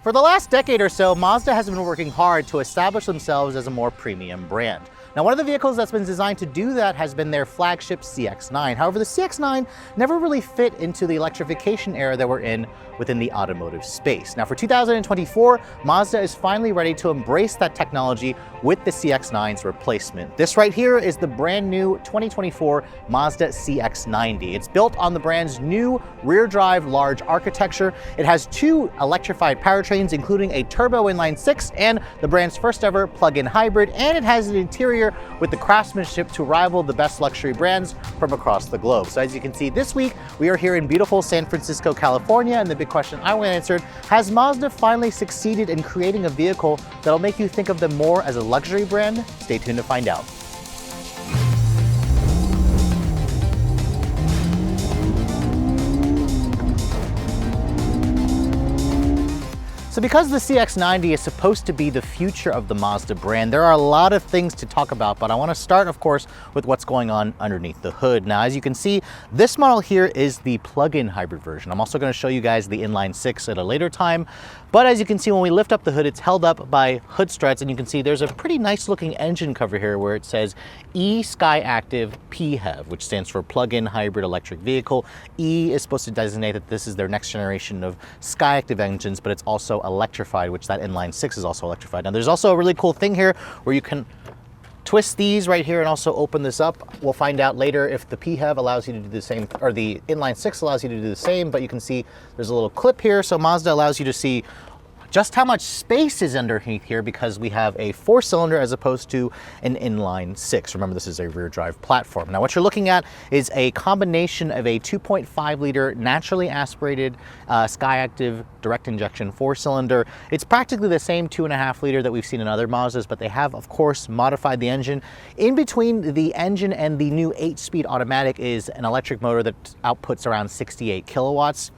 For the last decade or so, Mazda has been working hard to establish themselves as a more premium brand. Now, one of the vehicles that's been designed to do that has been their flagship CX-9. However, the CX-9 never really fit into the electrification era that we're in within the automotive space. Now, for 2024, Mazda is finally ready to embrace that technology with the CX-9's replacement. This right here is the brand new 2024 Mazda CX-90. It's built on the brand's new rear-drive large architecture. It has two electrified powertrains, including a turbo inline 6 and the brand's first ever plug-in hybrid, and it has an interior with the craftsmanship to rival the best luxury brands from across the globe. So as you can see, this week we are here in beautiful San Francisco, California, and the big question I want answered: has Mazda finally succeeded in creating a vehicle that'll make you think of them more as a luxury brand? Stay tuned to find out. So because the CX-90 is supposed to be the future of the Mazda brand, there are a lot of things to talk about, but I want to start, of course, with what's going on underneath the hood. Now, as you can see, this model here is the plug-in hybrid version. I'm also going to show you guys the Inline 6 at a later time, but as you can see, when we lift up the hood, it's held up by hood struts, and you can see there's a pretty nice looking engine cover here where it says eSkyActiv PHEV, which stands for plug-in hybrid electric vehicle. E is supposed to designate that this is their next generation of SkyActiv engines, but it's also electrified, which that Inline 6 is also electrified. Now, there's also a really cool thing here where you can twist these right here and also open this up. We'll find out later if the PHEV allows you to do the same, or the Inline 6 allows you to do the same, but you can see there's a little clip here. So Mazda allows you to see just how much space is underneath here because we have a 4-cylinder as opposed to an Inline 6. Remember, this is a rear drive platform. Now, what you're looking at is a combination of a 2.5 liter naturally aspirated SkyActiv direct injection 4-cylinder. It's practically the same 2.5 liter that we've seen in other Mazdas, but they have, of course, modified the engine. In between the engine and the new 8-speed automatic is an electric motor that outputs around 68 kilowatts.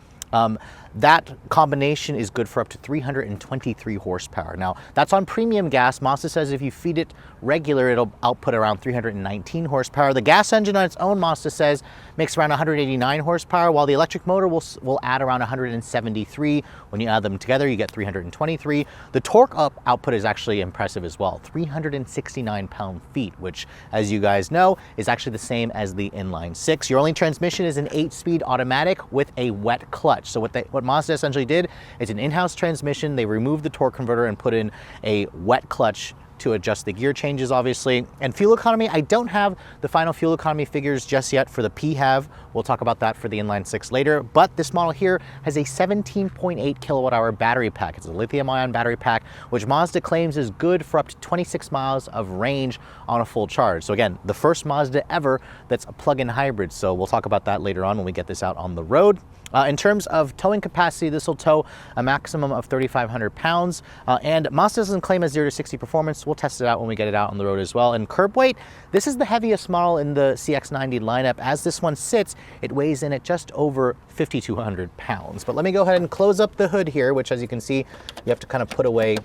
That combination is good for up to 323 horsepower. Now, that's on premium gas. Mazda says if you feed it regular, it'll output around 319 horsepower. The gas engine on its own, Mazda says, makes around 189 horsepower, while the electric motor will add around 173. When you add them together, you get 323. The torque output is actually impressive as well, 369 pound-feet, which, as you guys know, is actually the same as the Inline 6. Your only transmission is an 8-speed automatic with a wet clutch. So what Mazda essentially did is an in-house transmission. They removed the torque converter and put in a wet clutch to adjust the gear changes, obviously. And fuel economy, I don't have the final fuel economy figures just yet for the PHEV. We'll talk about that for the Inline 6 later, but this model here has a 17.8 kilowatt hour battery pack. It's a lithium ion battery pack, which Mazda claims is good for up to 26 miles of range on a full charge. So again, the first Mazda ever that's a plug-in hybrid. So we'll talk about that later on when we get this out on the road. In terms of towing capacity, this will tow a maximum of 3,500 pounds, and Mazda doesn't claim a 0 to 60 performance. We'll test it out when we get it out on the road as well. And curb weight, this is the heaviest model in the CX-90 lineup. As this one sits, it weighs in at just over 5,200 pounds. But let me go ahead and close up the hood here, which, as you can see, you have to kind of put away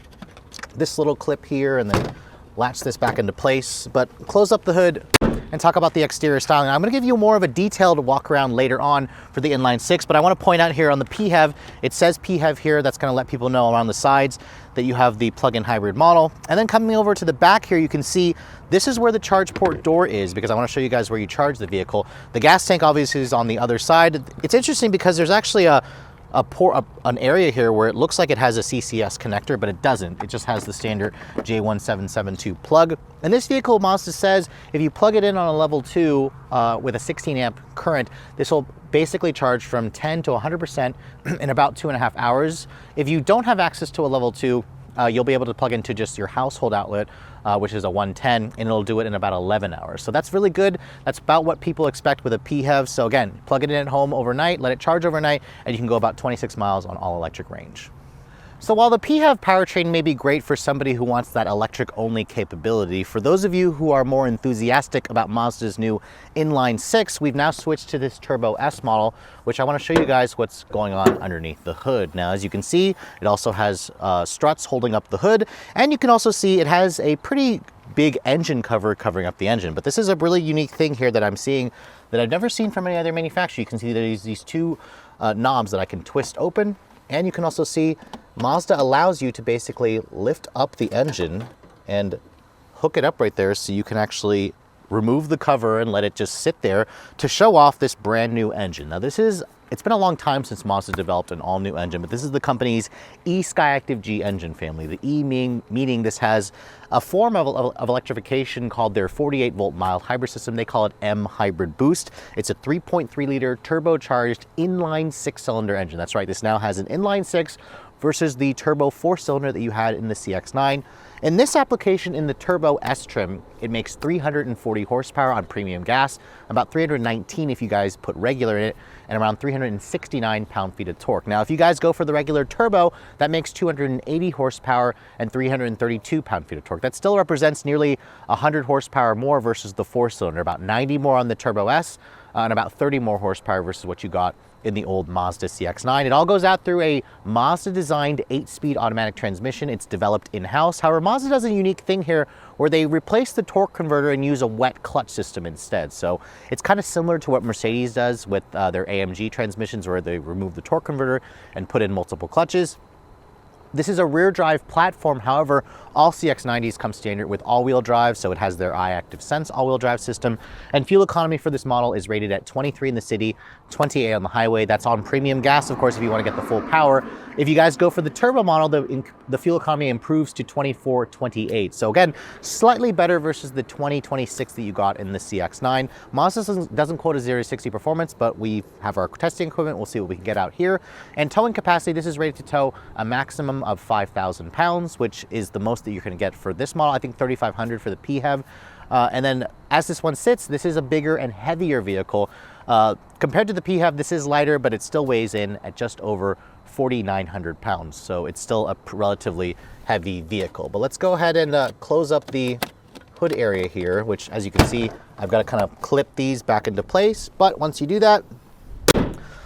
this little clip here and then latch this back into place. But close up the hood and talk about the exterior styling. I'm gonna give you more of a detailed walk around later on for the Inline 6, but I wanna point out here on the PHEV, it says PHEV here. That's gonna let people know around the sides that you have the plug-in hybrid model. And then coming over to the back here, you can see this is where the charge port door is, because I wanna show you guys where you charge the vehicle. The gas tank obviously is on the other side. It's interesting because there's actually an area here where it looks like it has a CCS connector, but it doesn't. It just has the standard J1772 plug. And this vehicle, Mazda says, if you plug it in on a level 2 with a 16 amp current, this will basically charge from 10 to 100% in about 2.5 hours. If you don't have access to a level 2, you'll be able to plug into just your household outlet, which is a 110, and it'll do it in about 11 hours. So that's really good. That's about what people expect with a PHEV. So again, plug it in at home overnight, let it charge overnight, and you can go about 26 miles on all electric range. So while the PHEV powertrain may be great for somebody who wants that electric-only capability, for those of you who are more enthusiastic about Mazda's new Inline 6, we've now switched to this Turbo S model, which I want to show you guys what's going on underneath the hood. Now, as you can see, it also has struts holding up the hood, and you can also see it has a pretty big engine cover covering up the engine. But this is a really unique thing here that I'm seeing that I've never seen from any other manufacturer. You can see there's these two knobs that I can twist open, and you can also see Mazda allows you to basically lift up the engine and hook it up right there so you can actually remove the cover and let it just sit there to show off this brand new engine. Now it's been a long time since Mazda developed an all-new engine, but this is the company's e-Skyactiv G engine family. The E meaning this has a form of electrification called their 48-volt mild hybrid system. They call it M Hybrid Boost. It's a 3.3-liter turbocharged inline 6-cylinder engine. That's right, this now has an inline 6 versus the turbo 4-cylinder that you had in the CX-9. In this application, in the Turbo S trim, it makes 340 horsepower on premium gas, about 319 if you guys put regular in it, and around 369 pound-feet of torque. Now, if you guys go for the regular turbo, that makes 280 horsepower and 332 pound-feet of torque. That still represents nearly 100 horsepower more versus the 4-cylinder, about 90 more on the Turbo S, and about 30 more horsepower versus what you got in the old Mazda CX-9. It all goes out through a Mazda-designed 8-speed automatic transmission. It's developed in-house. However, Mazda does a unique thing here where they replace the torque converter and use a wet clutch system instead. So it's kind of similar to what Mercedes does with their AMG transmissions, where they remove the torque converter and put in multiple clutches. This is a rear drive platform. However, all CX-90s come standard with all-wheel drive, so it has their iActive Sense all-wheel drive system. And fuel economy for this model is rated at 23 in the city, 28 on the highway. That's on premium gas, of course, if you want to get the full power. If you guys go for the turbo model, the fuel economy improves to 24, 28. So again, slightly better versus the 2026 that you got in the CX-9. Mazda doesn't quote a 0-60 performance, but we have our testing equipment. We'll see what we can get out here. And towing capacity, this is rated to tow a maximum of 5,000 pounds, which is the most that you're going to get for this model. I think 3,500 for the PHEV. And then as this one sits, this is a bigger and heavier vehicle. Compared to the PHEV, this is lighter, but it still weighs in at just over 4,900 pounds. So it's still a relatively heavy vehicle. But let's go ahead and close up the hood area here, which, as you can see, I've got to kind of clip these back into place. But once you do that,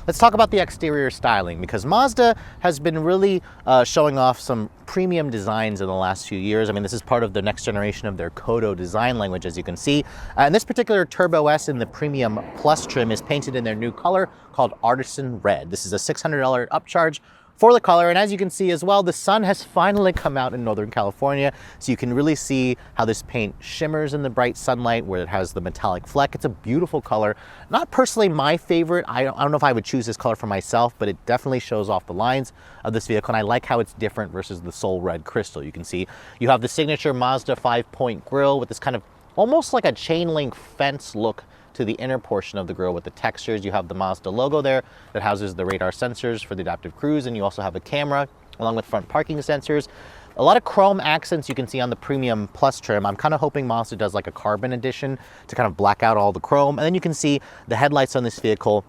let's talk about the exterior styling, because Mazda has been really showing off some premium designs in the last few years. I mean, this is part of the next generation of their Kodo design language, as you can see. And this particular Turbo S in the Premium Plus trim is painted in their new color called Artisan Red. This is a $600 upcharge for the color, and as you can see as well, the sun has finally come out in Northern California, so you can really see how this paint shimmers in the bright sunlight where it has the metallic fleck. It's a beautiful color. Not personally my favorite. I don't know if I would choose this color for myself, but it definitely shows off the lines of this vehicle, and I like how it's different versus the Soul Red Crystal. You can see you have the signature Mazda 5-point grille with this kind of almost like a chain link fence look to the inner portion of the grille with the textures. You have the Mazda logo there that houses the radar sensors for the adaptive cruise, and you also have a camera along with front parking sensors. A lot of chrome accents you can see on the Premium Plus trim. I'm kind of hoping Mazda does like a carbon edition to kind of black out all the chrome. And then you can see the headlights on this vehicle.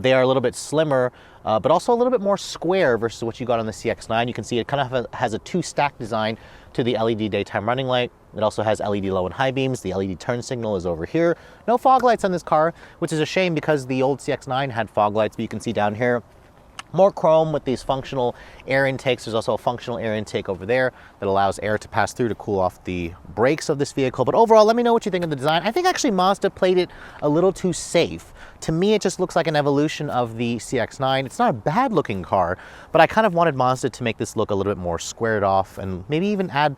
They are a little bit slimmer, but also a little bit more square versus what you got on the CX-9. You can see it kind of has a two-stack design to the LED daytime running light. It also has LED low and high beams. The LED turn signal is over here. No fog lights on this car, which is a shame because the old CX-9 had fog lights, but you can see down here, more chrome with these functional air intakes. There's also a functional air intake over there that allows air to pass through to cool off the brakes of this vehicle. But overall, let me know what you think of the design. I think actually Mazda played it a little too safe. To me, it just looks like an evolution of the CX-9. It's not a bad looking car, but I kind of wanted Mazda to make this look a little bit more squared off and maybe even add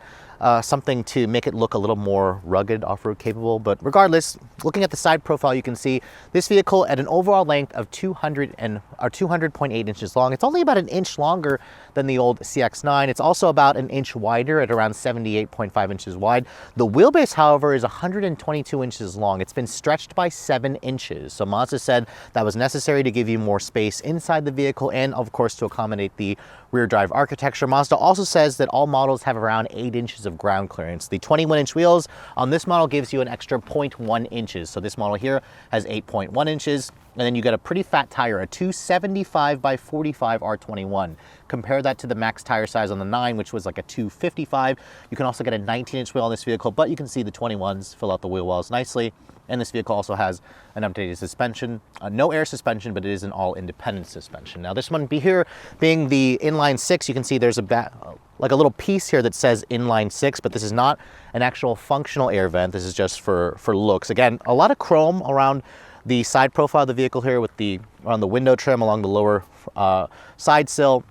something to make it look a little more rugged, off-road capable. But regardless, looking at the side profile, you can see this vehicle at an overall length of 200.8 inches long. It's only about an inch longer than the old CX-9. It's also about an inch wider at around 78.5 inches wide. The wheelbase, however, is 122 inches long. It's been stretched by 7 inches. So Mazda said that was necessary to give you more space inside the vehicle and, of course, to accommodate the rear drive architecture. Mazda also says that all models have around 8 inches of ground clearance. The 21-inch wheels on this model gives you an extra 0.1 inches. So this model here has 8.1 inches. And then you get a pretty fat tire, a 275 by 45 R21. Compare that to the max tire size on the 9, which was like a 255. You can also get a 19-inch wheel on this vehicle, but you can see the 21s fill out the wheel wells nicely. And this vehicle also has an updated suspension. No air suspension, but it is an all-independent suspension. Now this one here being the inline 6, you can see there's like a little piece here that says inline 6, but this is not an actual functional air vent. This is just for looks. Again, a lot of chrome around the side profile of the vehicle here with around the window trim along the lower side sill.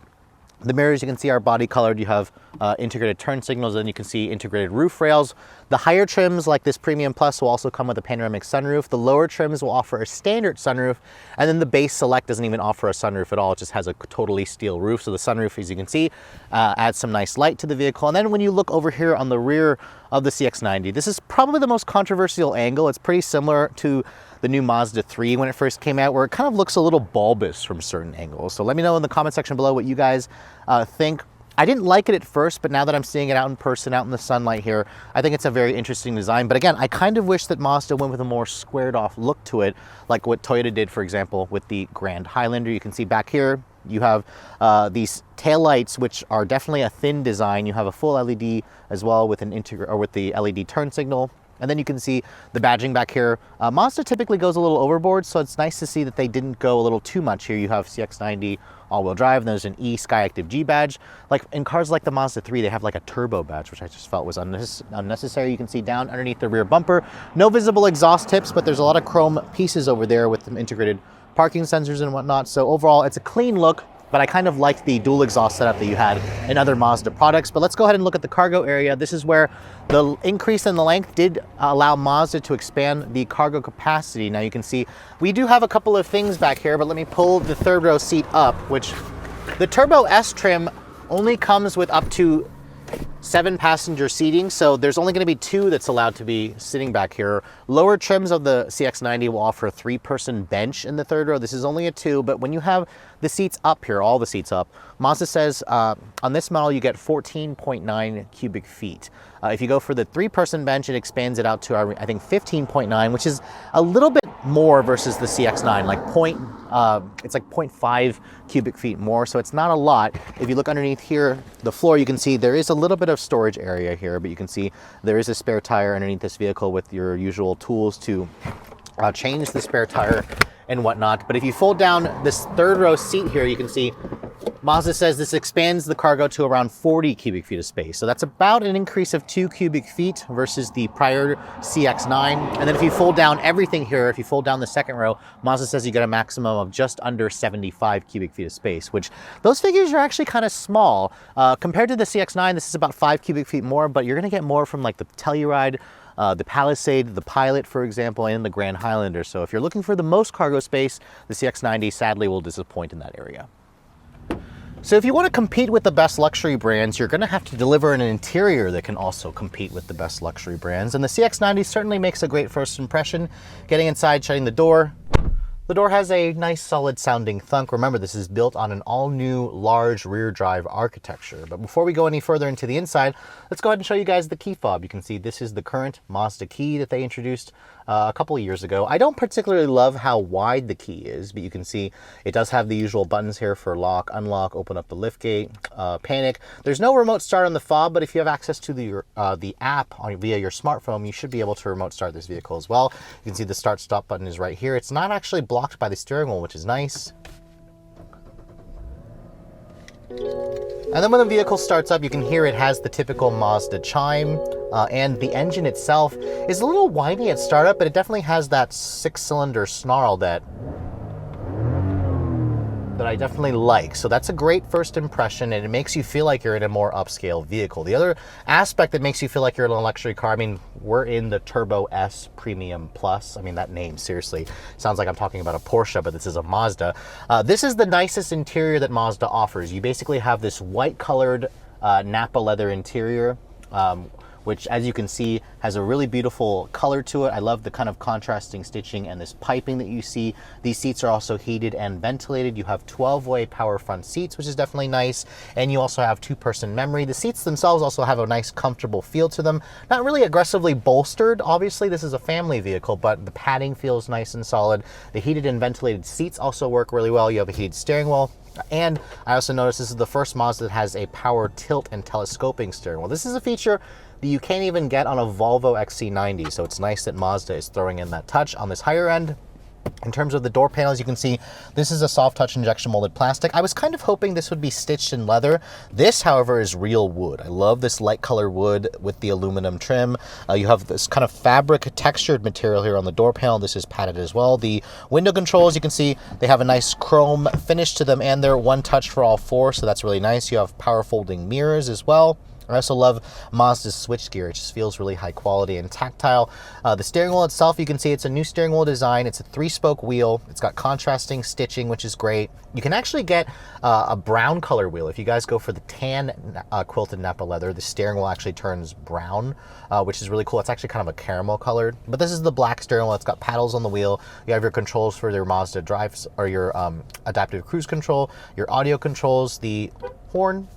The mirrors, you can see, are body colored. You have integrated turn signals, and you can see integrated roof rails. The higher trims, like this Premium Plus, will also come with a panoramic sunroof. The lower trims will offer a standard sunroof, and then the base Select doesn't even offer a sunroof at all. It just has a totally steel roof. So the sunroof, as you can see, adds some nice light to the vehicle. And then when you look over here on the rear of the CX-90, this is probably the most controversial angle. It's pretty similar to the new Mazda 3 when it first came out, where it kind of looks a little bulbous from certain angles. So let me know in the comment section below what you guys think. I didn't like it at first, but now that I'm seeing it out in person, out in the sunlight here, I think it's a very interesting design. But again, I kind of wish that Mazda went with a more squared off look to it, like what Toyota did, for example, with the Grand Highlander. You can see back here, you have these taillights, which are definitely a thin design. You have a full LED as well with with the LED turn signal. And then you can see the badging back here. Mazda typically goes a little overboard, so it's nice to see that they didn't go a little too much here. You have CX-90 all-wheel drive, and there's an E Skyactiv G badge. Like in cars like the Mazda 3, they have like a turbo badge, which I just felt was unnecessary. You can see down underneath the rear bumper, no visible exhaust tips, but there's a lot of chrome pieces over there with some integrated parking sensors and whatnot. So overall, it's a clean look, but I kind of liked the dual exhaust setup that you had in other Mazda products. But let's go ahead and look at the cargo area. This is where the increase in the length did allow Mazda to expand the cargo capacity. Now you can see we do have a couple of things back here, but let me pull the third row seat up, which the Turbo S trim only comes with up to 7 passenger seating, so there's only going to be 2 that's allowed to be sitting back here. Lower trims of the CX-90 will offer a 3-person bench in the third row. This is only a 2, but when you have the seats up here, all the seats up, Mazda says on this model you get 14.9 cubic feet. If you go for the 3-person bench, it expands it out to, I think, 15.9, which is a little bit more versus the CX-9, like it's like 0.5 cubic feet more, so it's not a lot. If you look underneath here, the floor, you can see there is a little bit of storage area here, but you can see there is a spare tire underneath this vehicle with your usual tools to change the spare tire and whatnot. But if you fold down this third row seat here, you can see Mazda says this expands the cargo to around 40 cubic feet of space. So that's about an increase of 2 cubic feet versus the prior CX-9. And then if you fold down everything here, if you fold down the second row, Mazda says you get a maximum of just under 75 cubic feet of space, which those figures are actually kind of small. Compared to the CX-9, this is about 5 cubic feet more, but you're gonna get more from like the Telluride, the Palisade, the Pilot, for example, and the Grand Highlander. So if you're looking for the most cargo space, the CX-90 sadly will disappoint in that area. So if you want to compete with the best luxury brands, you're going to have to deliver an interior that can also compete with the best luxury brands. And the CX-90 certainly makes a great first impression. Getting inside, shutting the door. The door has a nice solid sounding thunk. Remember, this is built on an all new large rear drive architecture. But before we go any further into the inside, let's go ahead and show you guys the key fob. You can see this is the current Mazda key that they introduced a couple of years ago. I don't particularly love how wide the key is, but you can see it does have the usual buttons here for lock, unlock, open up the liftgate, panic. There's no remote start on the fob, but if you have access to the app via your smartphone, you should be able to remote start this vehicle as well. You can see the start stop button is right here. It's not actually blocked by the steering wheel, which is nice. And then when the vehicle starts up, you can hear it has the typical Mazda chime, and the engine itself is a little whiny at startup, but it definitely has that 6-cylinder snarl that I definitely like. So that's a great first impression, and it makes you feel like you're in a more upscale vehicle. The other aspect that makes you feel like you're in a luxury car, I mean, we're in the Turbo S Premium Plus. I mean, that name, seriously, sounds like I'm talking about a Porsche, but this is a Mazda. This is the nicest interior that Mazda offers. You basically have this white colored Napa leather interior, which, as you can see, has a really beautiful color to it. I love the kind of contrasting stitching and this piping that you see. These seats are also heated and ventilated. You have 12-way power front seats, which is definitely nice. And you also have 2-person memory. The seats themselves also have a nice, comfortable feel to them. Not really aggressively bolstered. Obviously, this is a family vehicle, but the padding feels nice and solid. The heated and ventilated seats also work really well. You have a heated steering wheel. And I also noticed this is the first Mazda that has a power tilt and telescoping steering wheel. This is a feature that you can't even get on a Volvo XC90, so it's nice that Mazda is throwing in that touch on this higher end. In terms of the door panels, you can see this is a soft touch injection molded plastic. I was kind of hoping this would be stitched in leather. This, however, is real wood. I love this light color wood with the aluminum trim. You have this kind of fabric textured material here on the door panel. This is padded as well. The window controls, you can see they have a nice chrome finish to them, and they're one touch for all four, so that's really nice. You have power folding mirrors as well. I also love Mazda's switchgear. It just feels really high quality and tactile. The steering wheel itself, you can see it's a new steering wheel design. It's a 3-spoke wheel. It's got contrasting stitching, which is great. You can actually get a brown color wheel. If you guys go for the tan quilted Napa leather, the steering wheel actually turns brown, which is really cool. It's actually kind of a caramel colored, but this is the black steering wheel. It's got paddles on the wheel. You have your controls for your Mazda drives, or your adaptive cruise control, your audio controls, the horn.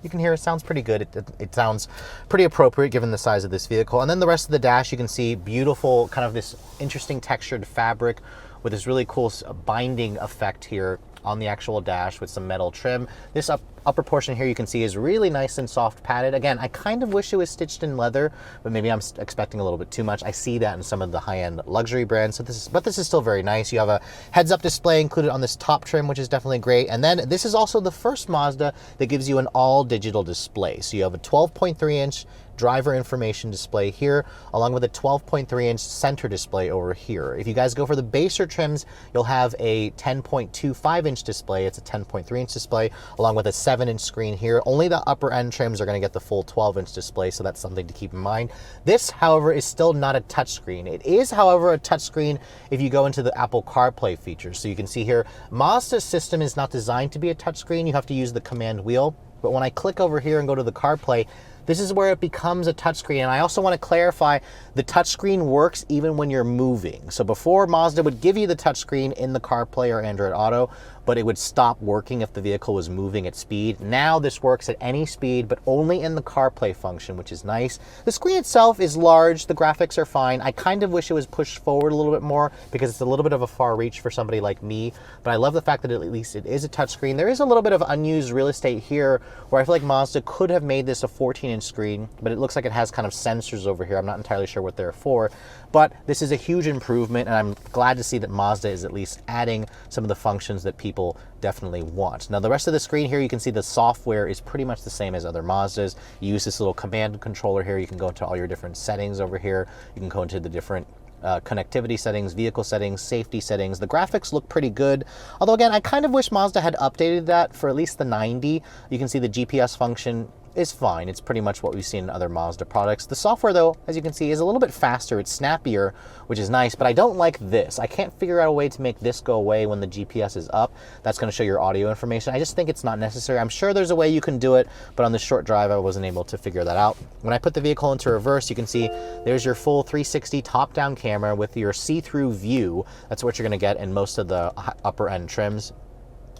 You can hear it sounds pretty good. It sounds pretty appropriate given the size of this vehicle. And then the rest of the dash, you can see beautiful, kind of this interesting textured fabric with this really cool binding effect here on the actual dash with some metal trim. This upper portion here you can see is really nice and soft padded. Again, I kind of wish it was stitched in leather, but maybe I'm expecting a little bit too much. I see that in some of the high-end luxury brands, so this is still very nice. You have a heads-up display included on this top trim, which is definitely great. And then this is also the first Mazda that gives you an all-digital display. So you have a 12.3-inch driver information display here, along with a 12.3-inch center display over here. If you guys go for the baser trims, you'll have a 10.25-inch display. It's a 10.3-inch display, along with a 7-inch screen here. Only the upper end trims are going to get the full 12-inch display, so that's something to keep in mind. This, however, is still not a touchscreen. It is, however, a touchscreen if you go into the Apple CarPlay features. So you can see here, Mazda's system is not designed to be a touchscreen. You have to use the command wheel. But when I click over here and go to the CarPlay, this is where it becomes a touchscreen. And I also want to clarify, the touchscreen works even when you're moving. So before, Mazda would give you the touchscreen in the CarPlay or Android Auto, but it would stop working if the vehicle was moving at speed. Now this works at any speed, but only in the CarPlay function, which is nice. The screen itself is large. The graphics are fine. I kind of wish it was pushed forward a little bit more because it's a little bit of a far reach for somebody like me, but I love the fact that at least it is a touchscreen. There is a little bit of unused real estate here where I feel like Mazda could have made this a 14-inch screen, but it looks like it has kind of sensors over here. I'm not entirely sure what they're for, but this is a huge improvement, and I'm glad to see that Mazda is at least adding some of the functions that people definitely want. Now the rest of the screen here, you can see the software is pretty much the same as other Mazdas. You use this little command controller here. You can go into all your different settings over here. You can go into the different connectivity settings, vehicle settings, safety settings. The graphics look pretty good. Although again, I kind of wish Mazda had updated that for at least the 90. You can see the GPS function is fine. It's pretty much what we've seen in other Mazda products. The software though, as you can see, is a little bit faster. It's snappier, which is nice, but I don't like this. I can't figure out a way to make this go away when the GPS is up. That's going to show your audio information. I just think it's not necessary. I'm sure there's a way you can do it, but on this short drive, I wasn't able to figure that out. When I put the vehicle into reverse, you can see there's your full 360 top-down camera with your see-through view. That's what you're going to get in most of the upper end trims.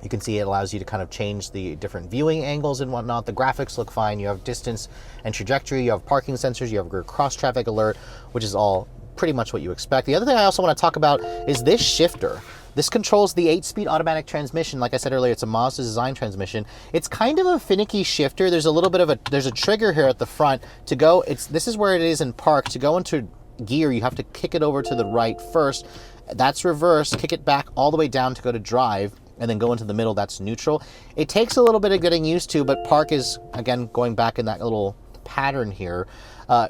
You can see it allows you to kind of change the different viewing angles and whatnot. The graphics look fine. You have distance and trajectory. You have parking sensors. You have your cross traffic alert, which is all pretty much what you expect. The other thing I also want to talk about is this shifter. This controls the 8-speed automatic transmission. Like I said earlier, it's a Mazda design transmission. It's kind of a finicky shifter. There's a little bit of there's a trigger here at the front to go. This is where it is in park. To go into gear, you have to kick it over to the right first. That's reverse. Kick it back all the way down to go to drive, and then go into the middle, that's neutral. It takes a little bit of getting used to, but park is, again, going back in that little pattern here.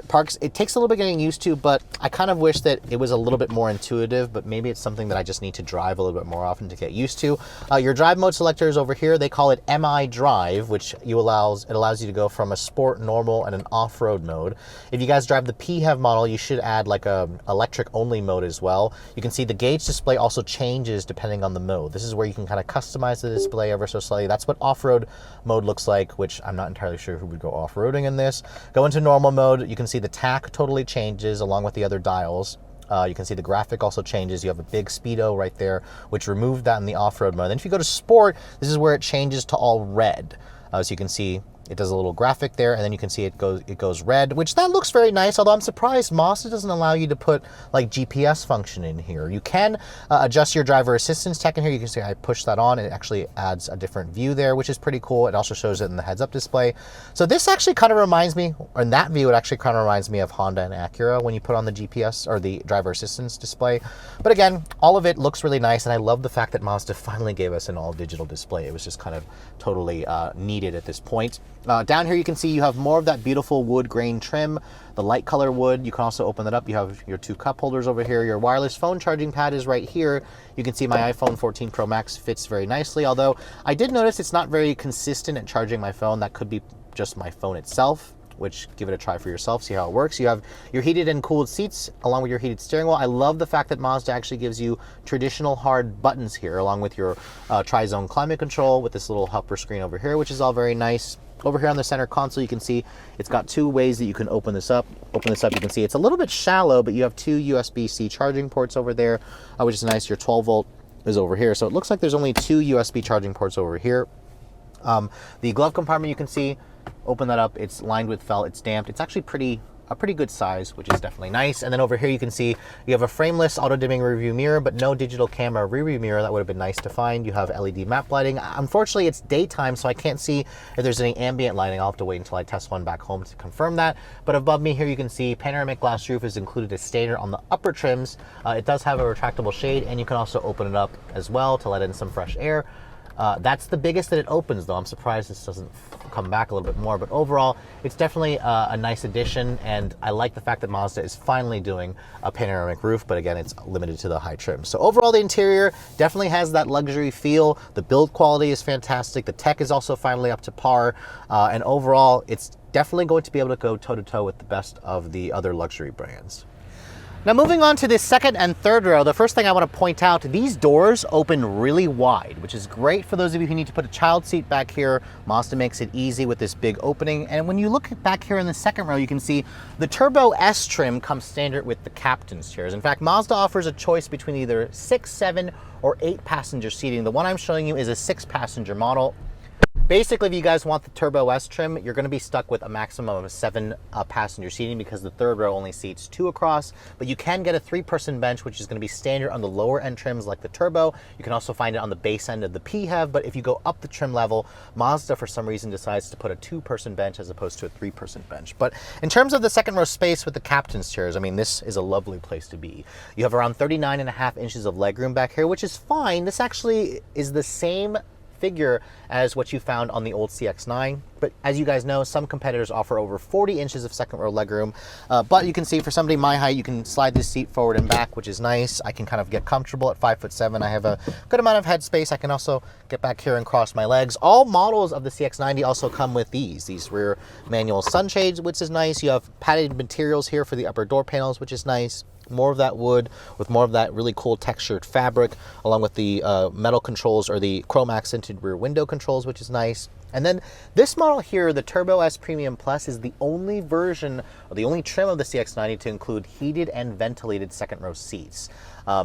Parks, it takes a little bit getting used to, but I kind of wish that it was a little bit more intuitive, but maybe it's something that I just need to drive a little bit more often to get used to. Your drive mode selector is over here. They call it MI Drive, which allows you to go from a sport, normal, and an off-road mode. If you guys drive the PHEV model, you should add like a electric only mode as well. You can see the gauge display also changes depending on the mode. This is where you can kind of customize the display ever so slightly. That's what off-road mode looks like, which I'm not entirely sure who would go off-roading in this. Go into normal mode. You can see the tack totally changes along with the other dials. You can see the graphic also changes. You have a big speedo right there, which removed that in the off-road mode. Then if you go to sport, this is where it changes to all red. So you can see It does a little graphic there, and then you can see it goes red, which that looks very nice, although I'm surprised Mazda doesn't allow you to put like GPS function in here. You can adjust your driver assistance tech in here. You can see I push that on, and it actually adds a different view there, which is pretty cool. It also shows it in the heads-up display. So this actually kind of reminds me, or in that view, it actually kind of reminds me of Honda and Acura when you put on the GPS or the driver assistance display. But again, all of it looks really nice, and I love the fact that Mazda finally gave us an all-digital display. It was just kind of totally needed at this point. Down here you can see you have more of that beautiful wood grain trim, the light color wood. You can also open that up. You have your 2 cup holders over here. Your wireless phone charging pad is right here. You can see my iPhone 14 Pro Max fits very nicely, although I did notice it's not very consistent at charging my phone. That could be just my phone itself, which give it a try for yourself, see how it works. You have your heated and cooled seats along with your heated steering wheel. I love the fact that Mazda actually gives you traditional hard buttons here along with your tri-zone climate control with this little helper screen over here, which is all very nice. Over here on the center console, you can see it's got 2 ways that you can open this up. Open this up, you can see it's a little bit shallow, but you have 2 USB-C charging ports over there, which is nice. Your 12 volt is over here. So it looks like there's only 2 USB charging ports over here. The glove compartment, you can see, open that up, it's lined with felt, it's damped. It's actually a pretty good size, which is definitely nice. And then over here you can see you have a frameless auto-dimming rearview mirror, but no digital camera rearview mirror. That would have been nice to find. You have LED map lighting. Unfortunately, it's daytime, so I can't see if there's any ambient lighting. I'll have to wait until I test one back home to confirm that. But above me here, you can see panoramic glass roof is included as standard on the upper trims. It does have a retractable shade, and you can also open it up as well to let in some fresh air. That's the biggest that it opens, though. I'm surprised this doesn't come back a little bit more, but overall, it's definitely a nice addition, and I like the fact that Mazda is finally doing a panoramic roof, but again, it's limited to the high trim. So overall, the interior definitely has that luxury feel. The build quality is fantastic. The tech is also finally up to par, and overall, it's definitely going to be able to go toe-to-toe with the best of the other luxury brands. Now moving on to this second and third row, the first thing I want to point out, these doors open really wide, which is great for those of you who need to put a child seat back here. Mazda makes it easy with this big opening. And when you look back here in the second row, you can see the Turbo S trim comes standard with the captain's chairs. In fact, Mazda offers a choice between either 6, 7, or 8 passenger seating. The one I'm showing you is a 6 passenger model. Basically, if you guys want the Turbo S trim, you're going to be stuck with a maximum of 7 passenger seating because the third row only seats 2 across, but you can get a 3-person bench, which is going to be standard on the lower end trims like the Turbo. You can also find it on the base end of the PHEV, but if you go up the trim level, Mazda for some reason decides to put a 2-person bench as opposed to a 3-person bench. But in terms of the second row space with the captain's chairs, I mean, this is a lovely place to be. You have around 39.5 inches of legroom back here, which is fine. This actually is the same figure as what you found on the old CX-9, but as you guys know, some competitors offer over 40 inches of second row legroom, but you can see for somebody my height, you can slide this seat forward and back, which is nice. I can kind of get comfortable at 5'7". I have a good amount of headspace. I can also get back here and cross my legs. All models of the CX-90 also come with these rear manual sunshades, which is nice. You have padded materials here for the upper door panels, which is nice. More of that wood with more of that really cool textured fabric, along with the metal controls or the chrome accented rear window controls, which is nice. And then this model here, the Turbo S Premium Plus, is the only version or the only trim of the CX-90 to include heated and ventilated second row seats.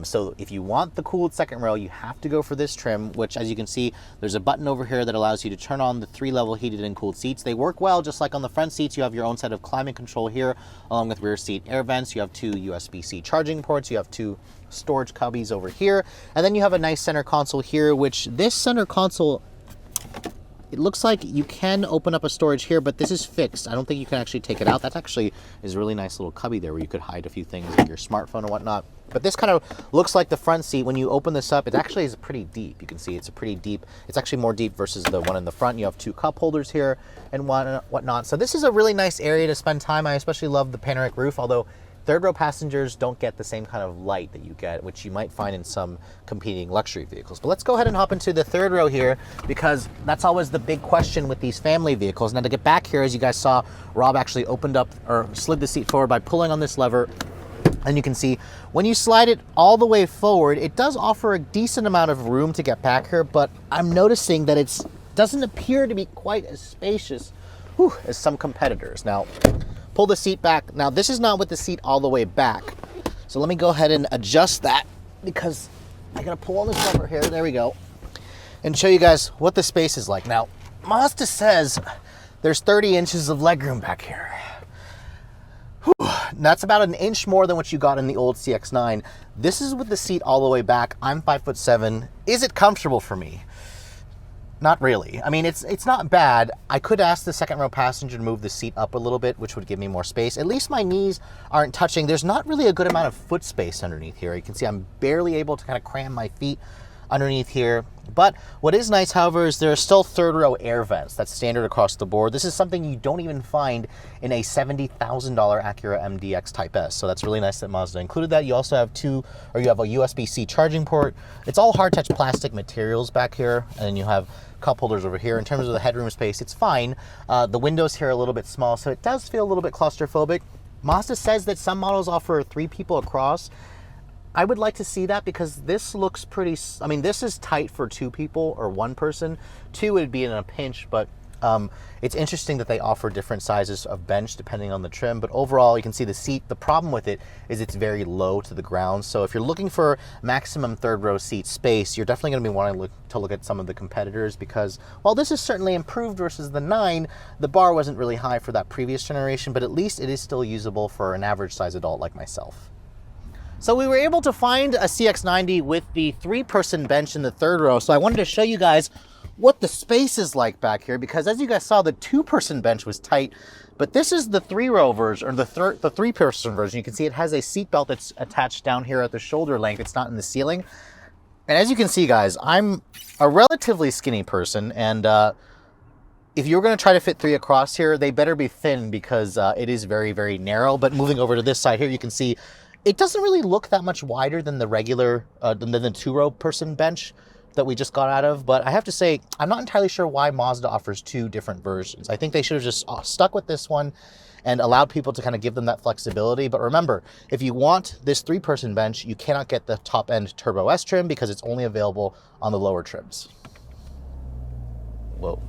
So if you want the cooled second row, you have to go for this trim, which as you can see, there's a button over here that allows you to turn on the 3-level heated and cooled seats. They work well, just like on the front seats. You have your own set of climate control here, along with rear seat air vents. You have 2 USB-C charging ports. You have 2 storage cubbies over here. And then you have a nice center console here, which this center console, it looks like you can open up a storage here, but this is fixed. I don't think you can actually take it out. That actually is a really nice little cubby there where you could hide a few things like your smartphone and whatnot. But this kind of looks like the front seat. When you open this up, it actually is pretty deep. You can see it's a pretty deep. It's actually more deep versus the one in the front. You have 2 cup holders here and whatnot. So this is a really nice area to spend time. I especially love the panoramic roof, although third row passengers don't get the same kind of light that you get, which you might find in some competing luxury vehicles. But let's go ahead and hop into the third row here, because that's always the big question with these family vehicles. Now to get back here, as you guys saw, Rob actually opened up or slid the seat forward by pulling on this lever. And you can see when you slide it all the way forward, it does offer a decent amount of room to get back here, but I'm noticing that it doesn't appear to be quite as spacious as some competitors. Now, pull the seat back. Now, this is not with the seat all the way back. So let me go ahead and adjust that, because I gotta pull on this lever here. There we go. And show you guys what the space is like. Now, Mazda says there's 30 inches of legroom back here. Whew. That's about an inch more than what you got in the old CX-9. This is with the seat all the way back. I'm 5'7". Is it comfortable for me? Not really. I mean, it's not bad. I could ask the second row passenger to move the seat up a little bit, which would give me more space. At least my knees aren't touching. There's not really a good amount of foot space underneath here. You can see I'm barely able to kind of cram my feet underneath here. But what is nice, however, is there are still third row air vents. That's standard across the board. This is something you don't even find in a $70,000 Acura MDX Type S. So that's really nice that Mazda included that. You also have you have a USB-C charging port. It's all hard touch plastic materials back here. And then you have cup holders over here. In terms of the headroom space, it's fine. The windows here are a little bit small, so it does feel a little bit claustrophobic. Mazda says that some models offer 3 people across. I would like to see that because this looks pretty, I mean, this is tight for 2 people or 1 person. 2 would be in a pinch, but it's interesting that they offer different sizes of bench depending on the trim. But overall, you can see the seat. The problem with it is it's very low to the ground. So if you're looking for maximum third row seat space, you're definitely going to be wanting to look at some of the competitors, because while this is certainly improved versus the 9, the bar wasn't really high for that previous generation, but at least it is still usable for an average size adult like myself. So we were able to find a CX-90 with the 3-person bench in the third row. So I wanted to show you guys what the space is like back here, because as you guys saw, the 2-person bench was tight, but this is the 3-row version, or the 3-person version. You can see it has a seat belt that's attached down here at the shoulder length. It's not in the ceiling. And as you can see, guys, I'm a relatively skinny person, and if you're going to try to fit 3 across here, they better be thin, because it is very, very narrow. But moving over to this side here, you can see it doesn't really look that much wider than the regular, than the 2-row person bench that we just got out of. But I have to say, I'm not entirely sure why Mazda offers 2 different versions. I think they should have just stuck with this one and allowed people to kind of give them that flexibility. But remember, if you want this 3-person bench, you cannot get the top-end Turbo S trim because it's only available on the lower trims. Whoa.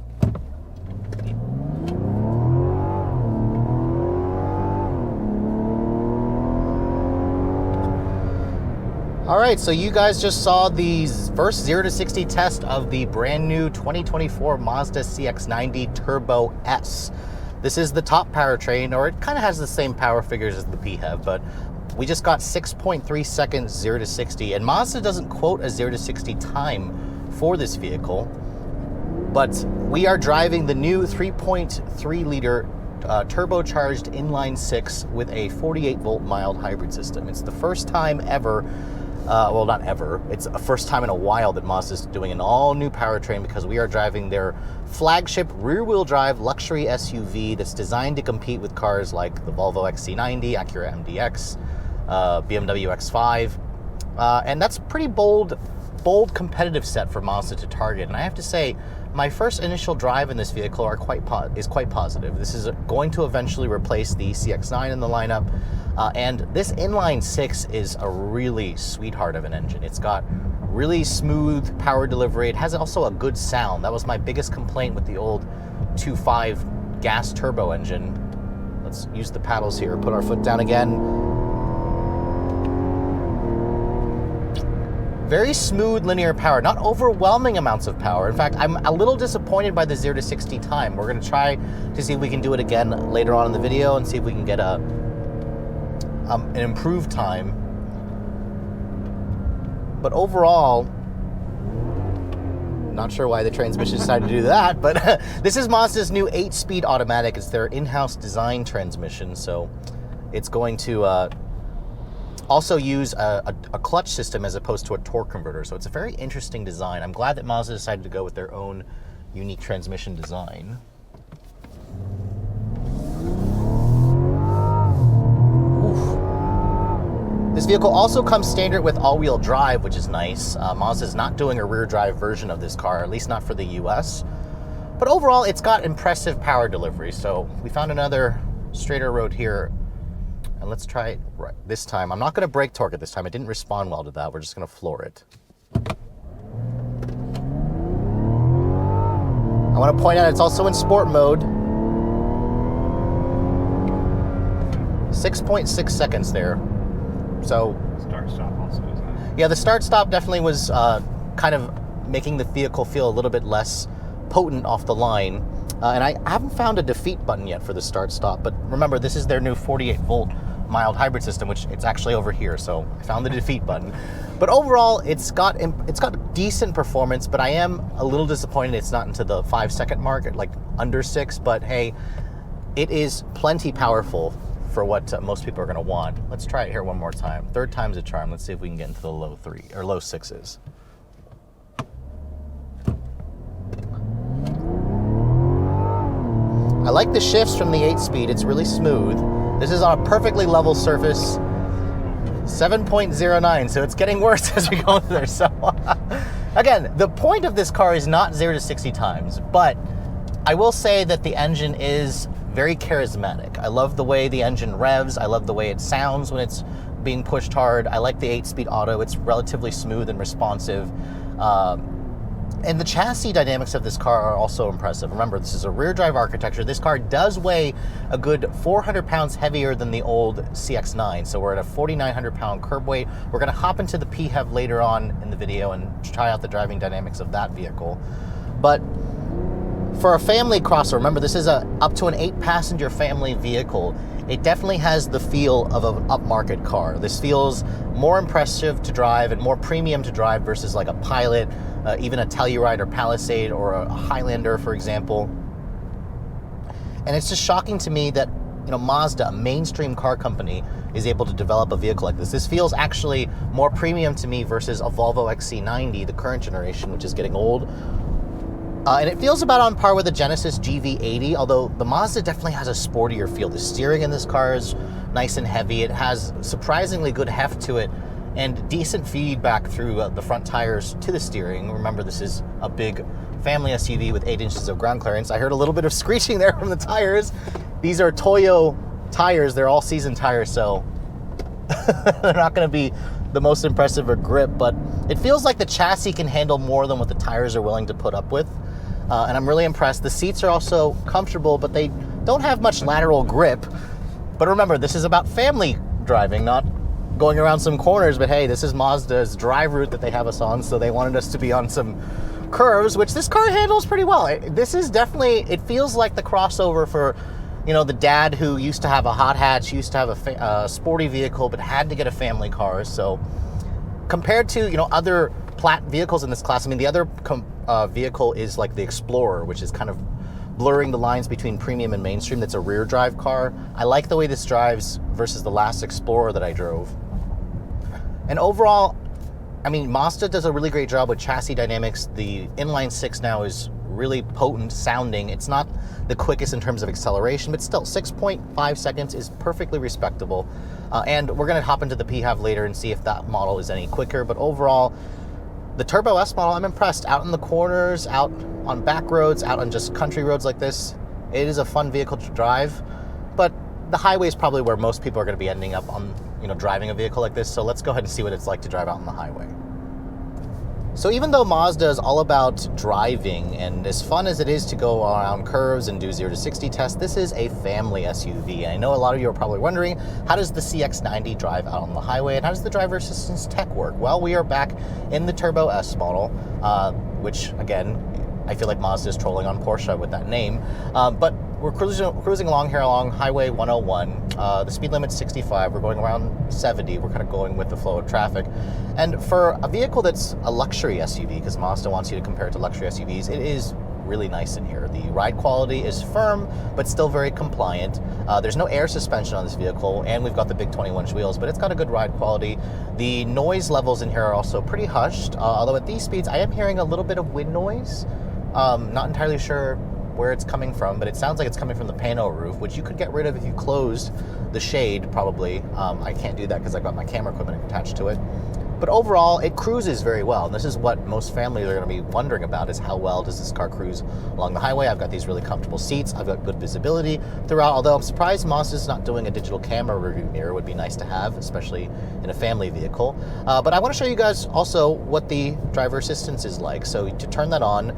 All right, so you guys just saw the first 0 to 60 test of the brand new 2024 Mazda CX-90 Turbo S. This is the top powertrain, or it kind of has the same power figures as the PHEV, but we just got 6.3 seconds 0 to 60, and Mazda doesn't quote a 0 to 60 time for this vehicle, but we are driving the new 3.3 liter turbocharged inline 6 with a 48 volt mild hybrid system. It's the first time ever, well, not ever, it's a first time in a while that Mazda's doing an all new powertrain, because we are driving their flagship rear wheel drive luxury SUV that's designed to compete with cars like the Volvo XC90, Acura MDX, BMW X5, and that's pretty bold competitive set for Mazda to target. And I have to say, my first initial drive in this vehicle is quite positive. This is going to eventually replace the CX-9 in the lineup, and this inline 6 is a really sweetheart of an engine. It's got really smooth power delivery. It has also a good sound. That was my biggest complaint with the old 2.5 gas turbo engine. Let's use the paddles here, put our foot down again. Very smooth linear power, not overwhelming amounts of power. In fact, I'm a little disappointed by the 0 to 60 time. We're gonna try to see if we can do it again later on in the video and see if we can get an improved time. But overall, not sure why the transmission decided to do that, but this is Mazda's new 8-speed automatic. It's their in-house design transmission, so it's going to also use a clutch system as opposed to a torque converter. So it's a very interesting design. I'm glad that Mazda decided to go with their own unique transmission design. Oof. This vehicle also comes standard with all-wheel drive, which is nice. Mazda's not doing a rear drive version of this car, at least not for the US. But overall, it's got impressive power delivery. So we found another straighter road here. And let's try it right this time. I'm not going to brake torque it this time. It didn't respond well to that. We're just going to floor it. I want to point out it's also in sport mode. 6.6 seconds there. So Start-stop also, isn't it? Yeah, the start-stop definitely was kind of making the vehicle feel a little bit less potent off the line. And I haven't found a defeat button yet for the start-stop, but remember, this is their new 48-volt mild hybrid system, which it's actually over here, so I found the defeat button. But overall, it's got decent performance, but I am a little disappointed it's not into the 5-second mark, at like under 6, but hey, it is plenty powerful for what most people are going to want. Let's try it here one more time. Third time's a charm. Let's see if we can get into the low 6s. I like the shifts from the 8-speed. It's really smooth. This is on a perfectly level surface. 7.09, so it's getting worse as we go there. So again, the point of this car is not 0 to 60 times, but I will say that the engine is very charismatic. I love the way the engine revs. I love the way it sounds when it's being pushed hard. I like the 8-speed auto. It's relatively smooth and responsive. And the chassis dynamics of this car are also impressive. Remember, this is a rear drive architecture. This car does weigh a good 400 pounds heavier than the old CX-9. So we're at a 4,900 pound curb weight. We're gonna hop into the PHEV later on in the video and try out the driving dynamics of that vehicle. But for a family crossover, remember, this is up to an 8-passenger family vehicle. It definitely has the feel of an upmarket car. This feels more impressive to drive and more premium to drive versus like a Pilot, even a Telluride or Palisade or a Highlander, for example. And it's just shocking to me that, you know, Mazda, a mainstream car company, is able to develop a vehicle like this. This feels actually more premium to me versus a Volvo XC90, the current generation, which is getting old. And it feels about on par with the Genesis GV80, although the Mazda definitely has a sportier feel. The steering in this car is nice and heavy. It has surprisingly good heft to it and decent feedback through the front tires to the steering. Remember, this is a big family SUV with 8 inches of ground clearance. I heard a little bit of screeching there from the tires. These are Toyo tires. They're all-season tires, so they're not going to be the most impressive or grip, but it feels like the chassis can handle more than what the tires are willing to put up with. And I'm really impressed. The seats are also comfortable, but they don't have much lateral grip. But remember, this is about family driving, not going around some corners. But hey, this is Mazda's drive route that they have us on, so they wanted us to be on some curves, which this car handles pretty well. This is definitely, it feels like the crossover for, you know, the dad who used to have a hot hatch, used to have a sporty vehicle, but had to get a family car. So compared to, you know, other Plaid vehicles in this class, I mean, the other vehicle is like the Explorer, which is kind of blurring the lines between premium and mainstream. That's a rear drive car. I like the way this drives versus the last Explorer that I drove. And overall, I mean, Mazda does a really great job with chassis dynamics. The Inline 6 now is really potent sounding. It's not the quickest in terms of acceleration, but still 6.5 seconds is perfectly respectable. And we're gonna hop into the PHEV later and see if that model is any quicker. But overall, the Turbo S model, I'm impressed. Out in the corners, out on back roads, out on just country roads like this, it is a fun vehicle to drive. But the highway is probably where most people are going to be ending up on, you know, driving a vehicle like this. So let's go ahead and see what it's like to drive out on the highway. So even though Mazda is all about driving, and as fun as it is to go around curves and do 0 to 60 tests, this is a family SUV. And I know a lot of you are probably wondering, how does the CX-90 drive out on the highway, and how does the driver assistance tech work? Well, we are back in the Turbo S model, which again, I feel like Mazda is trolling on Porsche with that name. But we're cruising along here along Highway 101. The speed limit's 65. We're going around 70. We're kind of going with the flow of traffic. And for a vehicle that's a luxury SUV, because Mazda wants you to compare it to luxury SUVs, it is really nice in here. The ride quality is firm, but still very compliant. There's no air suspension on this vehicle, and we've got the big 21-inch wheels, but it's got a good ride quality. The noise levels in here are also pretty hushed, although at these speeds, I am hearing a little bit of wind noise. Not entirely sure where it's coming from, but it sounds like it's coming from the pano roof, which you could get rid of if you closed the shade, probably. I can't do that because I've got my camera equipment attached to it. But overall, it cruises very well. And this is what most families are going to be wondering about, is how well does this car cruise along the highway. I've got these really comfortable seats. I've got good visibility throughout, although I'm surprised Mazda's not doing a digital camera review mirror. Would be nice to have, especially in a family vehicle. But I want to show you guys also what the driver assistance is like. So to turn that on,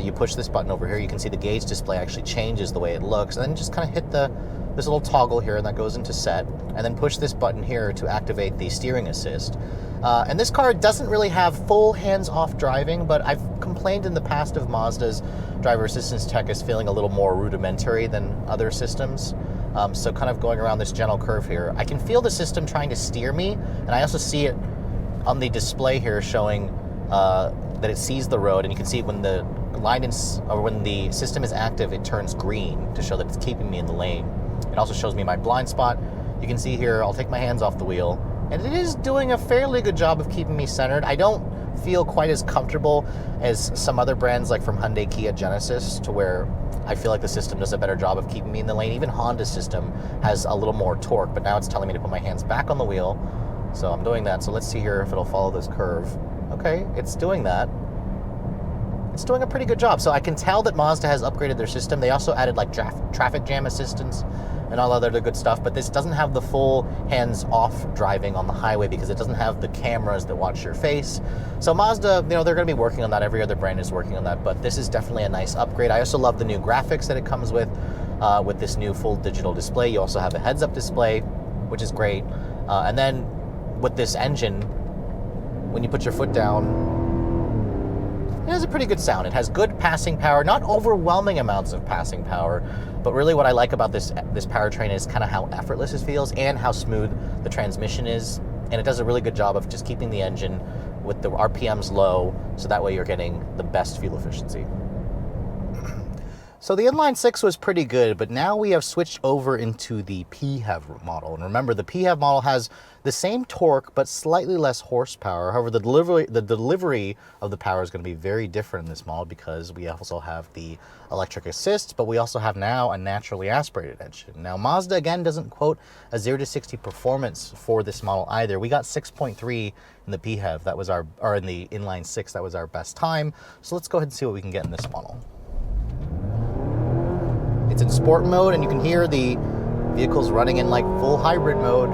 you push this button over here. You can see the gauge display actually changes the way it looks, and then just kind of hit the this little toggle here, and that goes into set, and then push this button here to activate the steering assist. And this car doesn't really have full hands-off driving, but I've complained in the past of Mazda's driver assistance tech as feeling a little more rudimentary than other systems. So kind of going around this gentle curve here, I can feel the system trying to steer me, and I also see it on the display here showing that it sees the road, and you can see when the when the system is active, it turns green to show that it's keeping me in the lane. It also shows me my blind spot. You can see here, I'll take my hands off the wheel, and it is doing a fairly good job of keeping me centered. I don't feel quite as comfortable as some other brands like from Hyundai, Kia, Genesis, to where I feel like the system does a better job of keeping me in the lane. Even Honda's system has a little more torque, but now it's telling me to put my hands back on the wheel. So I'm doing that. So let's see here if it'll follow this curve. Okay, it's doing that. It's doing a pretty good job. So I can tell that Mazda has upgraded their system. They also added like traffic jam assistance and all other good stuff, but this doesn't have the full hands-off driving on the highway because it doesn't have the cameras that watch your face. So Mazda, they're going to be working on that. Every other brand is working on that, but this is definitely a nice upgrade. I also love the new graphics that it comes with this new full digital display. You also have a heads-up display, which is great. And then with this engine, when you put your foot down, it has a pretty good sound. It has good passing power, not overwhelming amounts of passing power, but really what I like about this powertrain is kind of how effortless it feels and how smooth the transmission is. And it does a really good job of just keeping the engine with the RPMs low, so that way you're getting the best fuel efficiency. So the Inline 6 was pretty good, but now we have switched over into the PHEV model. And remember, the PHEV model has the same torque, but slightly less horsepower. However, the delivery of the power is going to be very different in this model because we also have the electric assist, but we also have now a naturally aspirated engine. Now, Mazda, again, doesn't quote a 0 to 60 performance for this model either. We got 6.3 in the PHEV, that was or in the Inline 6, that was our best time. So let's go ahead and see what we can get in this model. It's in sport mode, and you can hear the vehicle's running in like full hybrid mode.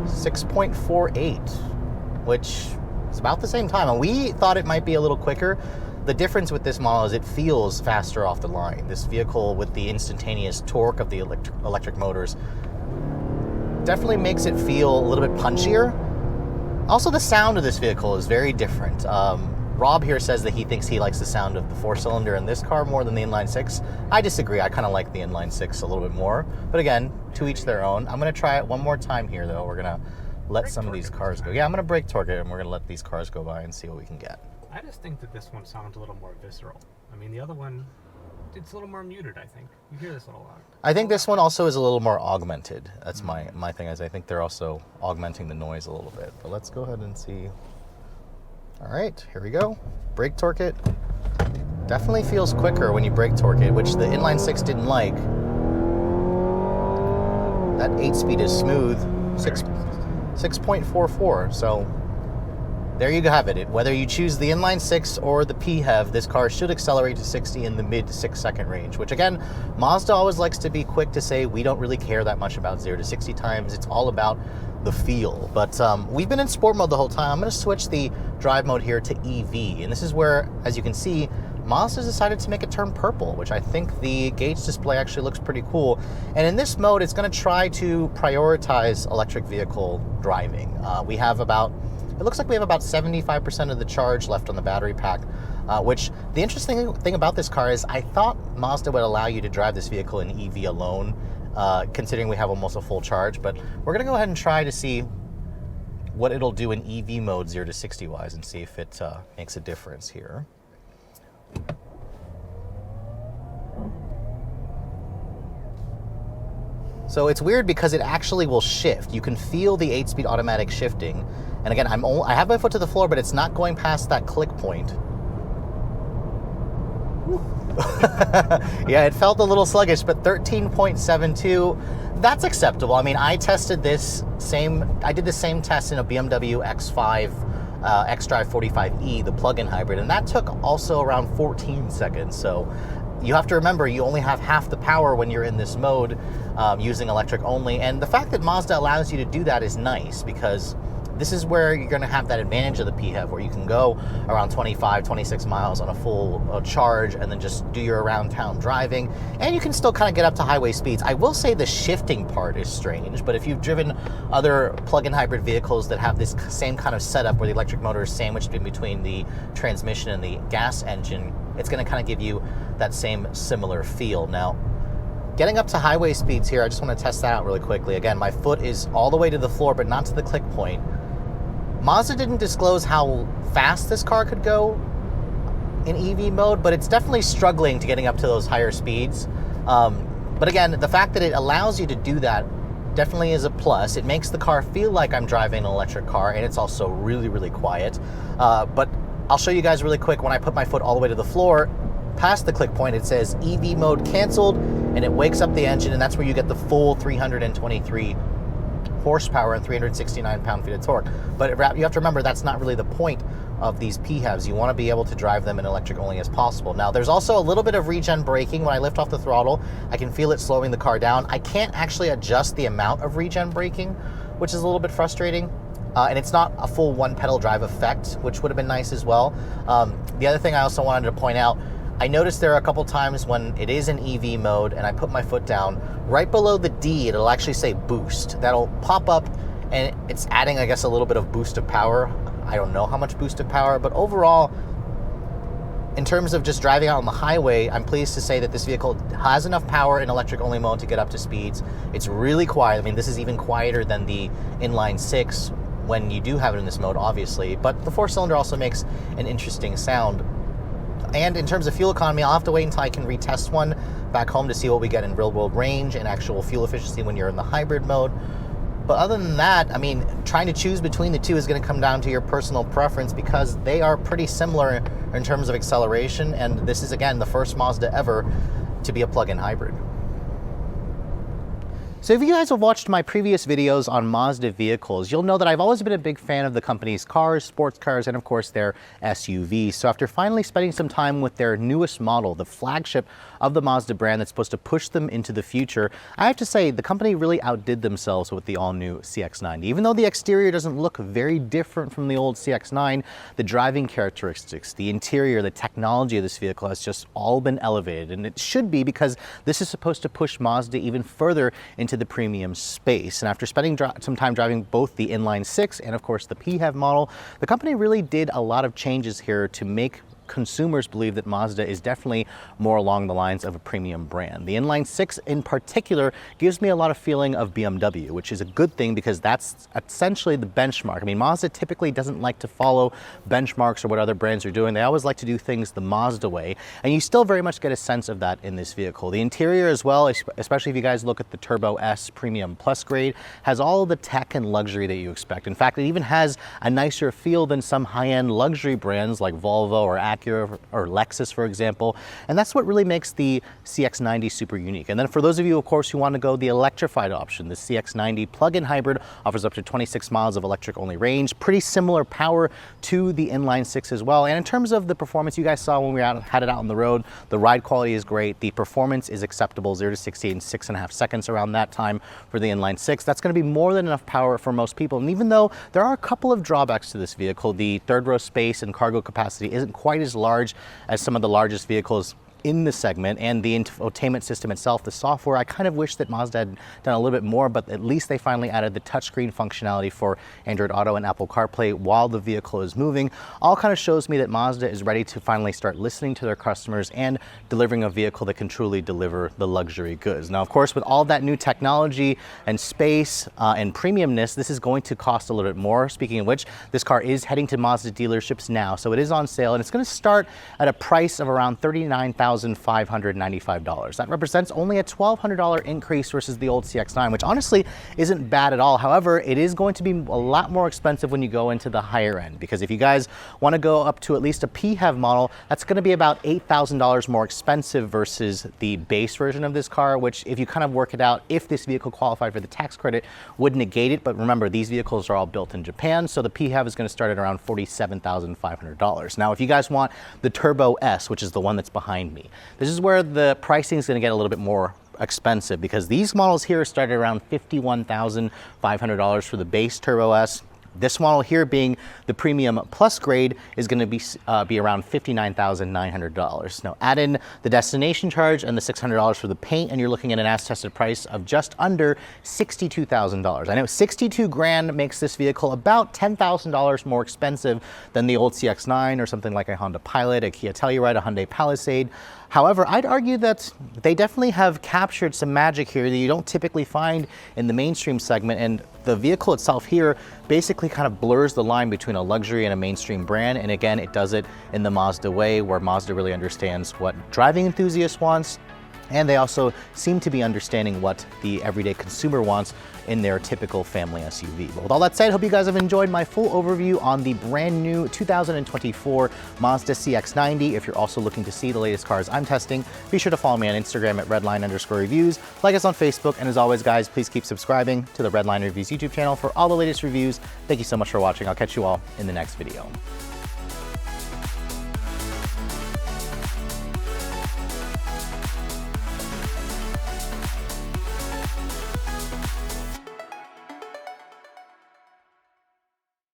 6.48, which is about the same time. And we thought it might be a little quicker. The difference with this model is it feels faster off the line. This vehicle with the instantaneous torque of the electric motors definitely makes it feel a little bit punchier. Also, the sound of this vehicle is very different. Rob here says that he thinks he likes the sound of the 4-cylinder in this car more than the Inline 6. I disagree. I kind of like the Inline 6 a little bit more. But again, to each their own. I'm going to try it one more time here, though. We're going to let some of these cars go. Yeah, I'm going to brake torque it, and we're going to let these cars go by and see what we can get. I just think that this one sounds a little more visceral. I mean, the other one, it's a little more muted, I think. You hear this a lot. I think this one also is a little more augmented. That's my thing, is I think they're also augmenting the noise a little bit. But let's go ahead and see. All right, here we go. Brake torque it. Definitely feels quicker when you brake torque it, which the Inline 6 didn't like. That 8-speed is smooth, 6.44. So there you have it. Whether you choose the Inline 6 or the PHEV, this car should accelerate to 60 in the mid 6-second range, which again, Mazda always likes to be quick to say we don't really care that much about 0 to 60 times. It's all about the feel. But we've been in sport mode the whole time. I'm going to switch the drive mode here to EV, and this is where, as you can see, Mazda's decided to make it turn purple, which I think the gauge display actually looks pretty cool. And in this mode, it's going to try to prioritize electric vehicle driving. We have about, it looks like we have about 75% of the charge left on the battery pack, which the interesting thing about this car is I thought Mazda would allow you to drive this vehicle in EV alone, considering we have almost a full charge. But we're going to go ahead and try to see what it'll do in EV mode 0 to 60 wise and see if it makes a difference here. So it's weird because it actually will shift. You can feel the 8-speed automatic shifting. And again, I have my foot to the floor, but it's not going past that click point. Yeah, it felt a little sluggish, but 13.72, that's acceptable. I mean, I did the same test in a BMW X5 xDrive 45e, the plug-in hybrid, and that took also around 14 seconds. So you have to remember, you only have half the power when you're in this mode using electric only. And the fact that Mazda allows you to do that is nice, because this is where you're going to have that advantage of the PHEV, where you can go around 25, 26 miles on a full charge and then just do your around town driving. And you can still kind of get up to highway speeds. I will say the shifting part is strange, but if you've driven other plug-in hybrid vehicles that have this same kind of setup where the electric motor is sandwiched in between the transmission and the gas engine, it's going to kind of give you that same similar feel. Now, getting up to highway speeds here, I just want to test that out really quickly. Again, my foot is all the way to the floor, but not to the click point. Mazda didn't disclose how fast this car could go in EV mode, but it's definitely struggling to getting up to those higher speeds. But again, the fact that it allows you to do that definitely is a plus. It makes the car feel like I'm driving an electric car, and it's also really, really quiet. But I'll show you guys really quick. When I put my foot all the way to the floor, past the click point, it says EV mode canceled, and it wakes up the engine, and that's where you get the full 323 horsepower and 369 pound-feet of torque. But you have to remember, that's not really the point of these PHEVs. You want to be able to drive them in electric only as possible. Now, there's also a little bit of regen braking. When I lift off the throttle, I can feel it slowing the car down. I can't actually adjust the amount of regen braking, which is a little bit frustrating. And it's not a full one pedal drive effect, which would have been nice as well. The other thing I also wanted to point out, I noticed there are a couple times when it is in EV mode and I put my foot down, right below the D, it'll actually say boost. That'll pop up, and it's adding, I guess, a little bit of boost of power. I don't know how much boost of power, but overall, in terms of just driving out on the highway, I'm pleased to say that this vehicle has enough power in electric only mode to get up to speeds. It's really quiet. I mean, this is even quieter than the Inline 6 when you do have it in this mode, obviously, but the 4-cylinder also makes an interesting sound. And in terms of fuel economy, I'll have to wait until I can retest one back home to see what we get in real world range and actual fuel efficiency when you're in the hybrid mode. But other than that, I mean, trying to choose between the two is going to come down to your personal preference, because they are pretty similar in terms of acceleration, and this is, again, the first Mazda ever to be a plug-in hybrid. So if you guys have watched my previous videos on Mazda vehicles, you'll know that I've always been a big fan of the company's cars, sports cars, and of course their SUVs. So after finally spending some time with their newest model, the flagship of the Mazda brand that's supposed to push them into the future, I have to say the company really outdid themselves with the all-new CX-90. Even though the exterior doesn't look very different from the old CX-9, the driving characteristics, the interior, the technology of this vehicle has just all been elevated. And it should be, because this is supposed to push Mazda even further into the premium space. And after spending some time driving both the Inline 6 and of course the PHEV model, the company really did a lot of changes here to make consumers believe that Mazda is definitely more along the lines of a premium brand. The Inline 6 in particular gives me a lot of feeling of BMW, which is a good thing because that's essentially the benchmark. I mean, Mazda typically doesn't like to follow benchmarks or what other brands are doing. They always like to do things the Mazda way, and you still very much get a sense of that in this vehicle. The interior as well, especially if you guys look at the Turbo S Premium Plus grade, has all of the tech and luxury that you expect. In fact, it even has a nicer feel than some high-end luxury brands like Volvo or Acura or Lexus, for example. And that's what really makes the CX-90 super unique. And then for those of you, of course, who want to go the electrified option, the CX-90 plug-in hybrid offers up to 26 miles of electric-only range, pretty similar power to the Inline 6 as well. And in terms of the performance, you guys saw when we had it out on the road, the ride quality is great, the performance is acceptable, 0 to 60 in 6.5 seconds around that time for the Inline 6. That's going to be more than enough power for most people. And even though there are a couple of drawbacks to this vehicle, the third row space and cargo capacity isn't quite as large as some of the largest vehicles in the segment, and the infotainment system itself, the software, I kind of wish that Mazda had done a little bit more, but at least they finally added the touchscreen functionality for Android Auto and Apple CarPlay while the vehicle is moving. All kind of shows me that Mazda is ready to finally start listening to their customers and delivering a vehicle that can truly deliver the luxury goods. Now, of course, with all that new technology and space and premiumness, this is going to cost a little bit more. Speaking of which, this car is heading to Mazda dealerships now, so it is on sale, and it's going to start at a price of around $39,595. That represents only a $1,200 increase versus the old CX-9, which honestly isn't bad at all. However, it is going to be a lot more expensive when you go into the higher end, because if you guys want to go up to at least a PHEV model, that's going to be about $8,000 more expensive versus the base version of this car, which if you kind of work it out, if this vehicle qualified for the tax credit, would negate it. But remember, these vehicles are all built in Japan, so the PHEV is going to start at around $47,500. Now, if you guys want the Turbo S, which is the one that's behind me, this is where the pricing is going to get a little bit more expensive, because these models here start at around $51,500 for the base Turbo S. This model here, being the Premium Plus grade, is going to be around $59,900. Now add in the destination charge and the $600 for the paint, and you're looking at an as-tested price of just under $62,000. I know 62 grand makes this vehicle about $10,000 more expensive than the old CX-9 or something like a Honda Pilot, a Kia Telluride, a Hyundai Palisade. However, I'd argue that they definitely have captured some magic here that you don't typically find in the mainstream segment, and the vehicle itself here basically kind of blurs the line between a luxury and a mainstream brand. And again, it does it in the Mazda way, where Mazda really understands what driving enthusiasts wants, and they also seem to be understanding what the everyday consumer wants in their typical family SUV. But with all that said, hope you guys have enjoyed my full overview on the brand new 2024 Mazda CX-90. If you're also looking to see the latest cars I'm testing, be sure to follow me on Instagram at Redline_reviews, like us on Facebook, and as always guys, please keep subscribing to the Redline Reviews YouTube channel for all the latest reviews. Thank you so much for watching. I'll catch you all in the next video.